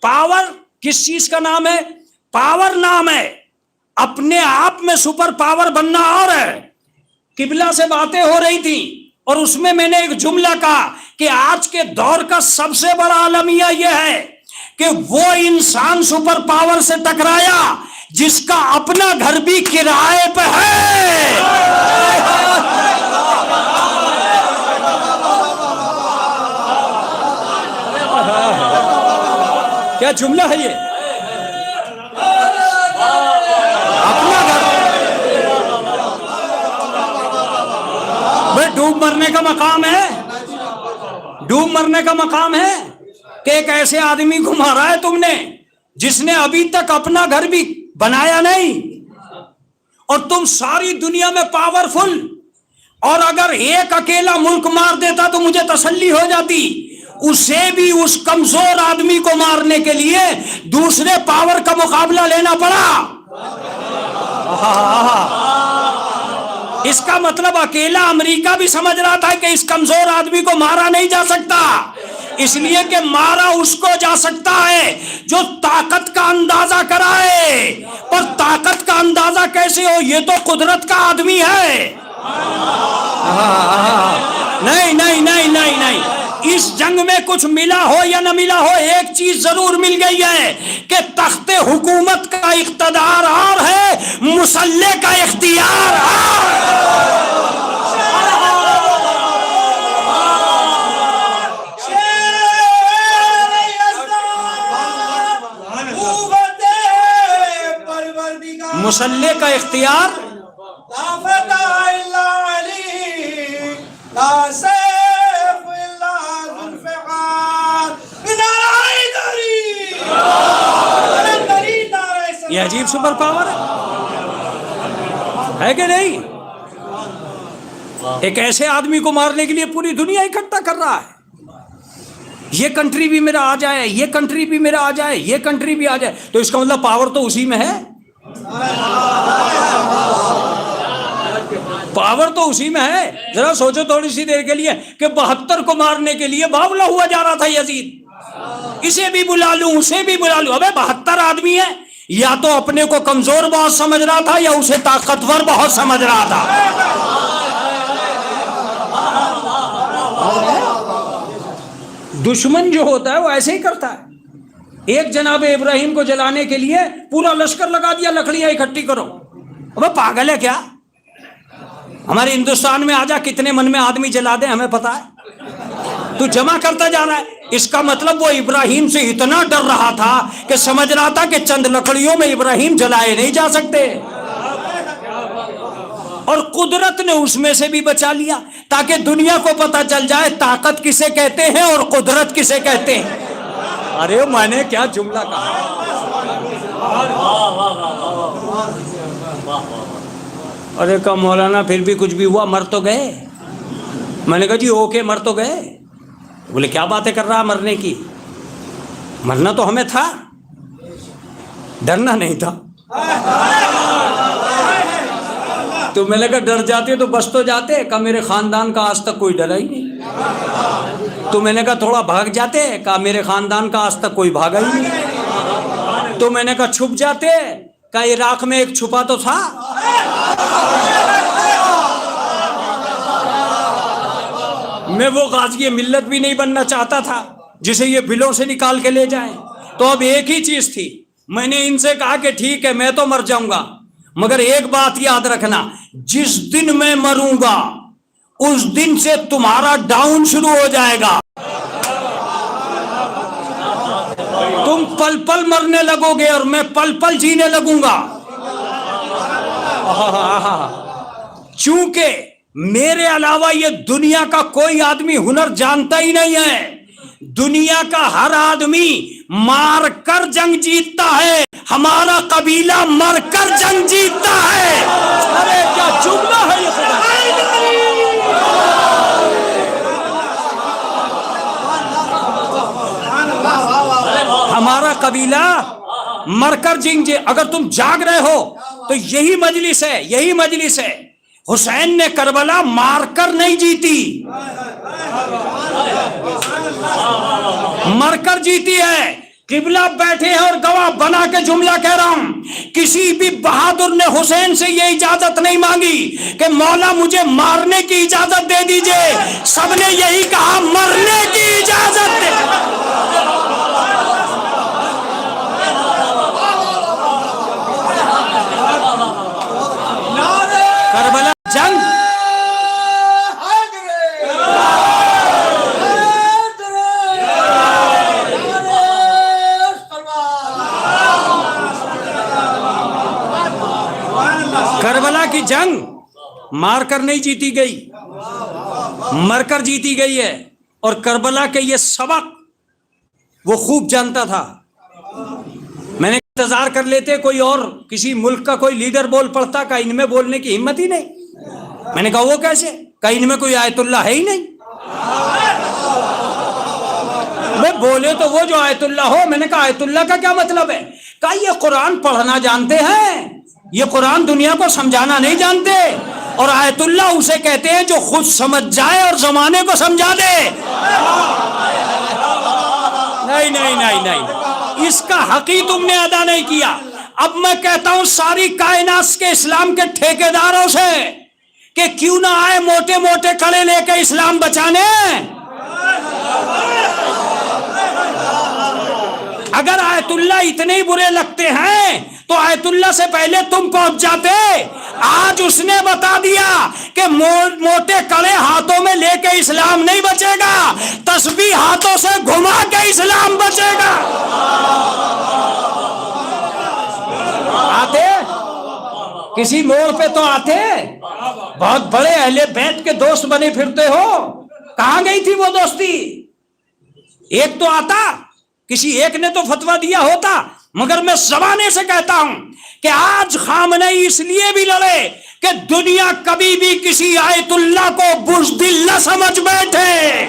Power کس چیز کا نام ہے؟ پاور نام ہے، اپنے آپ میں سپر پاور بننا اور ہے۔ قبلہ سے باتیں ہو رہی تھی اور اس میں نے ایک جملہ کہا کہ آج کے دور کا سب سے بڑا المیہ یہ ہے کہ وہ انسان سپر پاور سے ٹکرایا جس کا اپنا گھر بھی کرائے پہ ہے۔ کیا جملہ ہے یہ؟ اپنا گھر بھائی ڈوب مرنے کا مقام ہے، ڈوب مرنے کا مقام ہے کہ ایک ایسے آدمی کو مارا ہے تم نے جس نے ابھی تک اپنا گھر بھی بنایا نہیں، اور تم ساری دنیا میں پاورفل، اور اگر ایک اکیلا ملک مار دیتا تو مجھے تسلی ہو جاتی، اسے بھی اس کمزور آدمی کو مارنے کے لیے دوسرے پاور کا مقابلہ لینا پڑا۔ اس کا مطلب اکیلا امریکہ بھی سمجھ رہا تھا کہ اس کمزور آدمی کو مارا نہیں جا سکتا، اس لیے کہ مارا اس کو جا سکتا ہے جو طاقت کا اندازہ کرائے، پر طاقت کا اندازہ کیسے ہو؟ یہ تو قدرت کا آدمی ہے۔ نہیں نہیں نہیں نہیں نہیں، اس جنگ میں کچھ ملا ہو یا نہ ملا ہو، ایک چیز ضرور مل گئی ہے کہ تخت حکومت کا اقتدار اور ہے، مسلح کا اختیار اور مسلح کا اختیار یہ عجیب سپر پاور ہے کہ نہیں؟ ایک ایسے آدمی کو مارنے کے لیے پوری دنیا اکٹھا کر رہا ہے، یہ کنٹری بھی میرا آ جائے، یہ کنٹری بھی میرا آ جائے، یہ کنٹری بھی آ جائے، تو اس کا مطلب پاور تو اسی میں ہے، پاور تو اسی میں ہے۔ ذرا سوچو تھوڑی سی دیر کے لیے کہ 72 کو مارنے کے لیے باولا ہوا جا رہا تھا یزید، اسے بھی بلا لوں اسے بھی بلا لوں، ابے 72 آدمی ہے، یا تو اپنے کو کمزور بہت سمجھ رہا تھا یا اسے طاقتور بہت سمجھ رہا تھا۔ دشمن جو ہوتا ہے وہ ایسے ہی کرتا ہے۔ ایک جناب ابراہیم کو جلانے کے لیے پورا لشکر لگا دیا، لکڑیاں اکٹھی کرو، ابے پاگل ہے کیا؟ ہمارے ہندوستان میں آجا کتنے من میں آدمی جلا دیں ہمیں پتا ہے، تو جمع کرتا جا رہا ہے۔ اس کا مطلب وہ ابراہیم سے اتنا ڈر رہا تھا کہ سمجھ رہا تھا کہ چند لکڑیوں میں ابراہیم جلائے نہیں جا سکتے، اور قدرت نے اس میں سے بھی بچا لیا تاکہ دنیا کو پتا چل جائے طاقت کسے کہتے ہیں اور قدرت کسے کہتے ہیں۔ ارے میں نے کیا جملہ کہا! ارے کہا مولانا پھر بھی کچھ بھی ہوا، مر تو گئے۔ میں نے کہا جی اوکے مر تو گئے۔ بولے کیا باتیں کر رہا مرنے کی؟ مرنا تو ہمیں تھا، ڈرنا نہیں تھا۔ تو میں نے کہا ڈر جاتے تو بس تو جاتے، کہا میرے خاندان کا آج تک کوئی ڈرا ہی نہیں۔ تو میں نے کہا تھوڑا بھاگ جاتے، کہا میرے خاندان کا آج تک کوئی بھاگا ہی نہیں۔ تو میں نے کہا چھپ جاتے، کہا عراق میں ایک چھپا تو تھا۔ میں وہ غازی ملت بھی نہیں بننا چاہتا تھا جسے یہ بلوں سے نکال کے لے جائیں۔ تو اب ایک ہی چیز تھی، میں نے ان سے کہا کہ ٹھیک ہے میں تو مر جاؤں گا، مگر ایک بات یاد رکھنا، جس دن میں مروں گا اس دن سے تمہارا ڈاؤن شروع ہو جائے گا، تم پل پل مرنے لگو گے اور میں پل پل جینے لگوں گا۔ چونکہ میرے علاوہ یہ دنیا کا کوئی آدمی ہنر جانتا ہی نہیں ہے، دنیا کا ہر آدمی مار کر جنگ جیتتا ہے، ہمارا قبیلہ مر کر جنگ جیتتا ہے۔ ارے کیا جملہ ہے یہ خدا! ہمارا قبیلہ مر کر جنگ جیت، اگر تم جاگ رہے ہو تو یہی مجلس ہے، یہی مجلس ہے۔ حسین نے کربلا مار کر نہیں جیتی، مر کر جیتی ہے۔ قبلہ بیٹھے ہیں اور گواہ بنا کے جملہ کہہ رہا ہوں، کسی بھی بہادر نے حسین سے یہ اجازت نہیں مانگی کہ مولا مجھے مارنے کی اجازت دے دیجئے، سب نے یہی کہا مرنے کی اجازت دے۔ کربلا جنگ کربلا کی جنگ مار کر نہیں جیتی گئی، مر کر جیتی گئی ہے، اور کربلا کے یہ سبق وہ خوب جانتا تھا۔ میں نے انتظار کر لیتے کوئی اور کسی ملک کا کوئی لیڈر بول پڑتا، کہ ان میں بولنے کی ہمت ہی نہیں۔ میں نے کہا وہ کیسے؟ کہ ان میں کوئی آیت اللہ ہے ہی نہیں۔ میں بولے تو وہ جو آیت اللہ ہو۔ میں نے کہا آیت اللہ کا کیا مطلب ہے؟ کہا یہ قرآن پڑھنا جانتے ہیں، یہ قرآن دنیا کو سمجھانا نہیں جانتے، اور آیت اللہ اسے کہتے ہیں جو خود سمجھ جائے اور زمانے کو سمجھا دے۔ نہیں نہیں نہیں نہیں، اس کا حق ہی تم نے ادا نہیں کیا۔ اب میں کہتا ہوں ساری کائنات کے اسلام کے ٹھیکیداروں سے کہ کیوں نہ آئے موٹے موٹے کڑے لے کے اسلام بچانے۔ اگر آیت اللہ اتنے ہی برے لگتے ہیں تو آیت اللہ سے پہلے تم پہنچ جاتے۔ آج اس نے بتا دیا کہ موٹے کڑے ہاتھوں میں لے کے اسلام نہیں بچے گا، تسبیح ہاتھوں سے گھما کے اسلام بچے گا۔ آتے کسی موڑ پہ تو آتے، بہت بڑے اہل بیت کے دوست بنے پھرتے ہو، کہاں گئی تھی وہ دوستی؟ ایک تو آتا، کسی ایک نے تو فتویٰ دیا ہوتا۔ مگر میں زمانے سے کہتا ہوں کہ آج خامنئی اس لیے بھی لڑے کہ دنیا کبھی بھی کسی آیت اللہ کو بزدل نہ سمجھ بیٹھے۔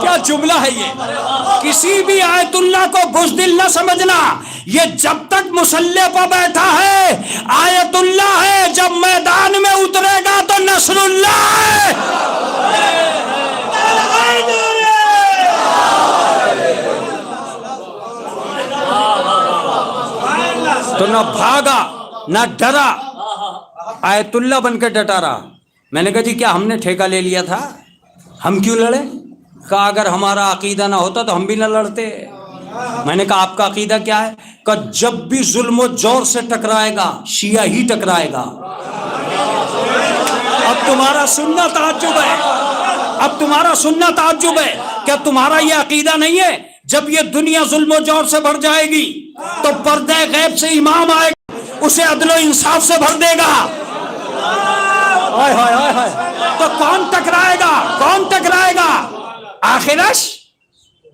کیا جملہ ہے یہ! کسی بھی آیت اللہ کو بزدل نہ سمجھنا۔ یہ جب تک مسلح پہ بیٹھا ہے آیت اللہ ہے، جب میدان میں اترے گا تو نصر اللہ ہے۔ تو نہ بھاگا نہ ڈرا، آیت اللہ بن کے ڈٹا رہا۔ میں نے کہا جی کیا ہم نے ٹھیکہ لے لیا تھا؟ ہم کیوں لڑے؟ کہا اگر ہمارا عقیدہ نہ ہوتا تو ہم بھی نہ لڑتے۔ میں نے کہا آپ کا عقیدہ کیا ہے؟ کہ جب بھی ظلم و جور سے ٹکرائے گا شیعہ ہی ٹکرائے گا۔ اب تمہارا سننا تعجب ہے، اب تمہارا سننا تعجب ہے، کیا تمہارا یہ عقیدہ نہیں ہے جب یہ دنیا ظلم و جور سے بھر جائے گی تو پردہ غیب سے امام آئے گا، اسے عدل و انصاف سے بھر دے گا؟ تو کون ٹکرائے گا؟ کون ٹکرائے گا؟ آخرش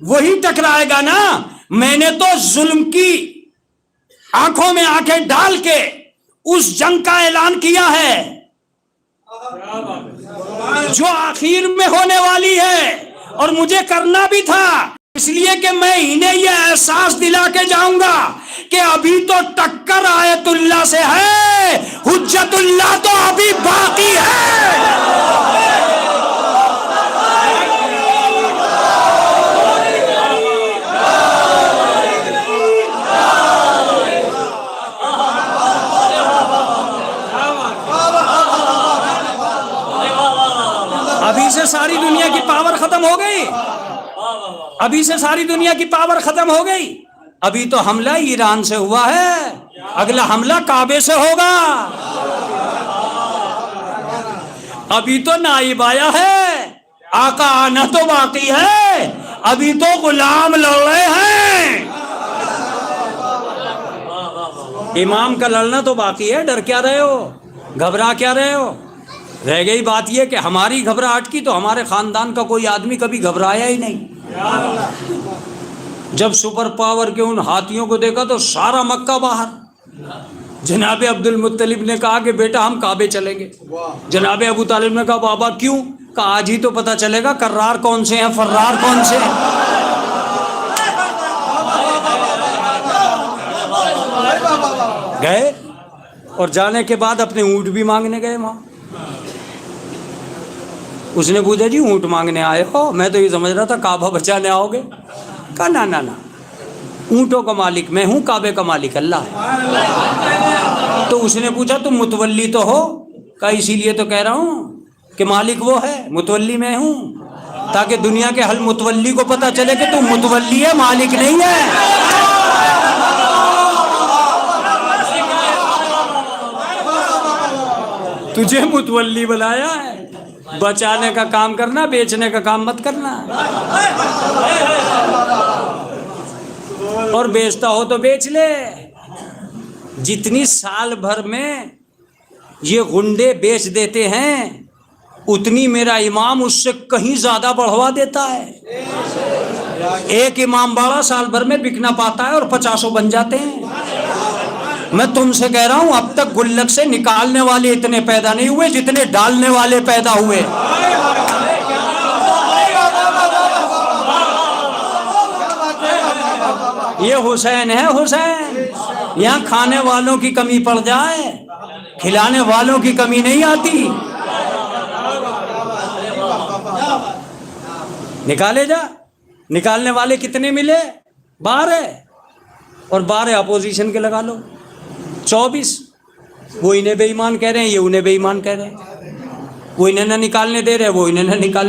وہی ٹکرائے گا نا۔ میں نے تو ظلم کی آنکھوں میں آنکھیں ڈال کے اس جنگ کا اعلان کیا ہے جو آخر میں ہونے والی ہے، اور مجھے کرنا بھی تھا، اس لیے کہ میں انہیں یہ احساس دلا کے جاؤں گا کہ ابھی تو ٹکر آیت اللہ سے ہے، حجت اللہ تو ابھی باقی ہے۔ ابھی سے ساری دنیا کی پاور ختم ہو گئی، ابھی سے ساری دنیا کی پاور ختم ہو گئی۔ ابھی تو حملہ ایران سے ہوا ہے، اگلا حملہ کعبے سے ہوگا۔ ابھی تو نائب آیا ہے، آقا آنا تو باقی ہے، ابھی تو غلام لڑ رہے ہیں۔ امام کا لڑنا تو باقی ہے، ڈر کیا رہے ہو؟ گھبرا کیا رہے ہو؟ رہ گئی بات یہ کہ ہماری گھبراہٹ کی تو ہمارے خاندان کا کوئی آدمی کبھی گھبرایا ہی نہیں۔ جب سپر پاور کے ان ہاتھیوں کو دیکھا تو سارا مکہ باہر۔ جناب عبد المطلب نے کہا کہ بیٹا ہم کعبے چلیں گے۔ جناب ابو طالب نے کہا بابا کیوں؟ کہا آج ہی تو پتہ چلے گا کرار کون سے ہیں، فرار کون سے ہیں۔ گئے اور جانے کے بعد اپنے اونٹ بھی مانگنے گئے وہاں۔ اس نے پوچھا جی اونٹ مانگنے آئے ہو؟ میں تو یہ سمجھ رہا تھا کعبہ بچانے آؤ گے. کہا نا نا نا، اونٹوں کا مالک میں ہوں، کعبے کا مالک اللہ ہے. تو اس نے پوچھا تم متولی تو ہو؟ کہا اسی لیے تو کہہ رہا ہوں کہ مالک وہ ہے، متولی میں ہوں، تاکہ دنیا کے ہر متولی کو پتہ چلے کہ تم متولی ہے، مالک نہیں ہے. تجھے متولی بنایا ہے، بچانے کا کام کرنا، بیچنے کا کام مت کرنا. اور بیچتا ہو تو بیچ لے. جتنی سال بھر میں یہ غنڈے بیچ دیتے ہیں اتنی میرا امام اس سے کہیں زیادہ بڑھوا دیتا ہے. ایک امام باڑہ سال بھر میں بک نہ پاتا ہے اور 50 بن جاتے ہیں. میں تم سے کہہ رہا ہوں اب تک گلک سے نکالنے والے اتنے پیدا نہیں ہوئے جتنے ڈالنے والے پیدا ہوئے. یہ حسین ہے، حسین. یہاں کھانے والوں کی کمی پڑ جائے، کھلانے والوں کی کمی نہیں آتی. نکالے جا. نکالنے والے کتنے ملے؟ 12. اور 12 اپوزیشن کے لگا لو، 24. وہ انہیں بے ایمان کہہ رہے ہیں، یہ انہیں بے ایمان کہہ رہے ہیں. وہ انہیں نہ نکالنے دے رہے، وہ انہیں نہ نکالنے